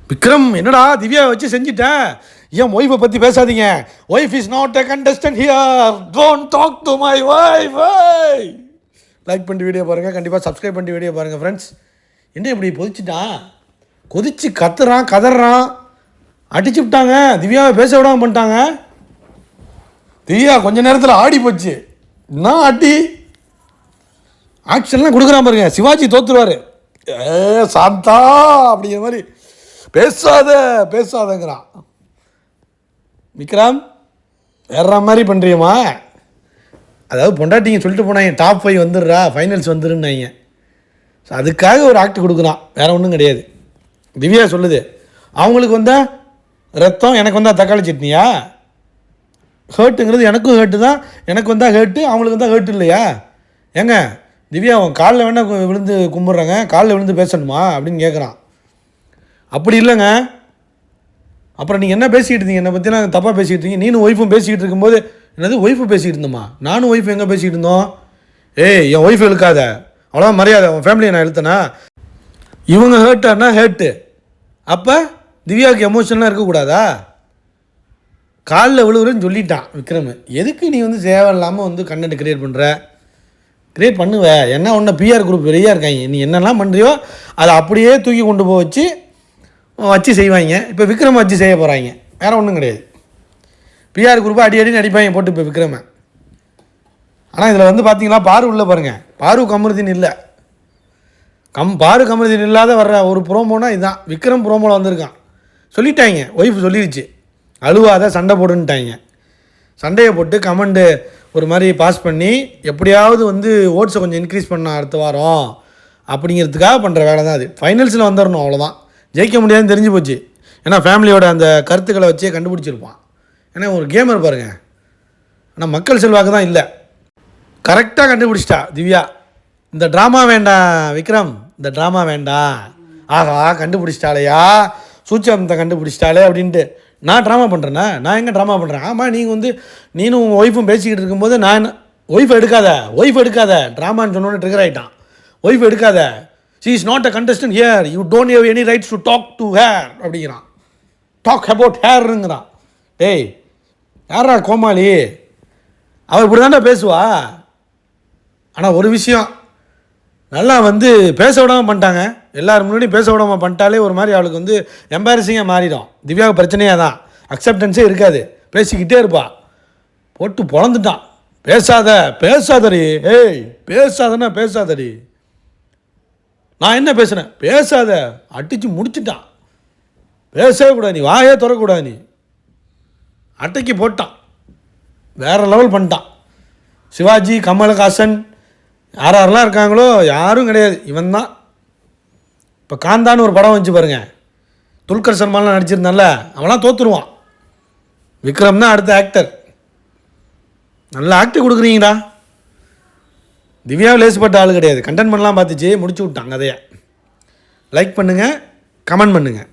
விக்ரம் என்னடா திவ்யா வச்சு செஞ்சிட்டேன். ஏன் ஒய்ஃபை பற்றி பேசாதீங்க. Wife is not a contestant here. Don't talk to my wife. Like பண்ணிட்டு வீடியோ பாருங்கள், கண்டிப்பாக சப்ஸ்கிரைப் பண்ணிட்டு வீடியோ பாருங்கள் ஃப்ரெண்ட்ஸ். என்ன இப்படி கொதிச்சுட்டான், கொதிச்சு கத்துறான் கதறான், அடிச்சு விட்டாங்க. திவ்யாவை பேச விடாமல் பண்ணிட்டாங்க. திவ்யா கொஞ்ச நேரத்தில் ஆடி போச்சு. என்ன அடி ஆக்ஷன்லாம் கொடுக்குறான் பாருங்க. சிவாஜி தோத்துருவார். சாந்தா அப்படிங்கிற மாதிரி பேசாதங்கிறான். விக்ரம் வேற மாதிரி பண்ணுறியம்மா. அதாவது பொண்டாட்டிங்க சொல்லிட்டு போனாங்க டாப் 5 வந்துடுறா, ஃபைனல்ஸ் வந்துருன்னாங்க. ஸோ அதுக்காக ஒரு ஆக்ட் கொடுக்குறான், வேறு ஒன்றும் கிடையாது. திவ்யா சொல்லுது அவங்களுக்கு வந்தால் ரத்தம், எனக்கு வந்தால் தக்காளி சட்னியா? ஹேர்ட்டுங்கிறது எனக்கும் ஹேர்ட்டு தான். எனக்கு வந்தால் ஹேர்ட்டு, அவங்களுக்கு வந்தால் ஹேர்ட்டு இல்லையா? ஏங்க திவ்யா அவன் காலில் வேணால் விழுந்து கும்பிட்றாங்க, காலில் விழுந்து பேசணுமா அப்படின்னு கேட்குறான். அப்படி இல்லைங்க. அப்புறம் நீங்கள் என்ன பேசிக்கிட்டு இருந்தீங்க, என்னை பற்றி நான் தப்பாக பேசிக்கிட்டு இருக்கீங்க. நீனும் ஒய்ஃபும் பேசிக்கிட்டு இருக்கும்போது என்னது ஒய்ஃபு பேசிக்கிட்டு இருந்தோமா? நானும் ஒய்ஃபு எங்கே பேசிக்கிட்டு இருந்தோம்? என் ஒய்ஃபு இழுக்காத, அவ்வளோதான் மரியாதை. உன் ஃபேமிலியை நான் இழுத்தனா? இவங்க ஹேர்ட்டானா ஹேர்ட்டு. அப்போ திவ்யாவுக்கு எமோஷன்லாம் இருக்கக்கூடாதா? காலில் விழுவுறேன்னு சொல்லிட்டான் விக்ரம். எதுக்கு நீ தேவையில்லாமல் கண்டென்ட் கிரியேட் பண்ணுவேன். என்ன ஒன்று பிஆர் குரூப் வெளியாக இருக்காங்க. நீ என்னெல்லாம் பண்ணுறியோ அதை அப்படியே தூக்கி கொண்டு போய் வச்சு செய்வாங்க. இப்போ விக்ரம் வச்சு செய்ய போகிறாங்க, வேறு ஒன்றும் கிடையாது. பிஆர் குரூப்பை அடின்னு அடிப்பாங்க போட்டு இப்போ விக்ரமை. ஆனால் இதில் பார்த்தீங்களா பாரு உள்ளே பாருங்கள். பாரு கமருதீன் இல்லை, பாரு கமருதீன் இல்லாத வர்ற ஒரு ப்ரோமோனா இதுதான். விக்ரம் ப்ரோமோவில் வந்திருக்கான். சொல்லிட்டாங்க, ஒய்ஃப் சொல்லிடுச்சு அழுவாத சண்டை போடுன்ட்டாங்க. சண்டையை போட்டு கமெண்டு ஒரு மாதிரி பாஸ் பண்ணி எப்படியாவது ஓட்ஸை கொஞ்சம் இன்க்ரீஸ் பண்ண அடுத்த வாரம் அப்படிங்கிறதுக்காக பண்ணுற வேலை தான் அது. ஃபைனல்ஸில் வந்துடணும், அவ்வளோதான். ஜெயிக்க முடியாதுன்னு தெரிஞ்சு போச்சு. ஏன்னா ஃபேமிலியோட அந்த கருத்துக்களை வச்சே கண்டுபிடிச்சிருப்பான். ஏன்னா ஒரு கேமர் பாருங்கள். ஆனால் மக்கள் செல்வாக்கு தான் இல்லை. கரெக்டாக கண்டுபிடிச்சிட்டா திவ்யா. இந்த ட்ராமா வேண்டாம் விக்ரம், இந்த ட்ராமா வேண்டாம். ஆஹா கண்டுபிடிச்சிட்டாலையா, சூச்சகத்தை கண்டுபிடிச்சிட்டாலே அப்படின்ட்டு நான் ட்ராமா பண்ணுறேன்னா? நான் எங்கே ட்ராமா பண்ணுறேன்? ஆமாம் நீங்கள் நீனும் உங்கள் ஒய்ஃபும் பேசிக்கிட்டு இருக்கும்போது நான் ஒய்ஃப் எடுக்காத ட்ராமான்னு சொன்னோன்னே ட்ரிகர் ஆகிட்டான். ஒய்ஃப் எடுக்காத, she is not a contestant here, you don't have any rights to talk to her அப்படிங்கிறான். டாக் அபவுட் ஹேருங்கிறான். டேய் யாரா கோமாளி, அவள் இப்படி தாண்டா பேசுவா. ஆனால் ஒரு விஷயம், நல்லா பேச விடாமல் பண்ணிட்டாங்க. எல்லோரும் முன்னாடி பேச விடாமல் பண்ணிட்டாலே ஒரு மாதிரி அவளுக்கு எம்பாரசிங்காக மாறிடும். திவ்யாவுக்கு பிரச்சனையாக தான், அக்செப்டன்ஸே இருக்காது, பேசிக்கிட்டே இருப்பா. போட்டு பொழந்துட்டான். பேசாதடி, பேசாதடி. நான் என்ன பேசுகிறேன்? பேசாத, அடித்து முடிச்சுட்டான். பேசவே கூடாது, நீ வாயே திறக்கக்கூடாது. நீ அட்டைக்கு போட்டான், வேறு லெவல் பண்ணிட்டான். சிவாஜி, கமலஹாசன் யாரெல்லாம் இருக்காங்களோ யாரும் கிடையாது, இவன் தான். இப்போ காந்தான்னு ஒரு படம் வந்துச்சு பாருங்கள், துல்கர் சல்மான்லாம் நடிச்சிருந்தான்ல, அவன்லாம் தோற்றுருவான். விக்ரம் தான் அடுத்த ஆக்டர். நல்ல ஆக்டர் கொடுக்குறீங்கடா. திவ்யாவை லேசுப்பட்ட ஆள் கிடையாது. கண்டென்ட்மெண்ட்லாம் பார்த்துச்சு, முடிச்சு விட்டாங்க. அதையே லைக் பண்ணுங்கள், கமெண்ட் பண்ணுங்கள்.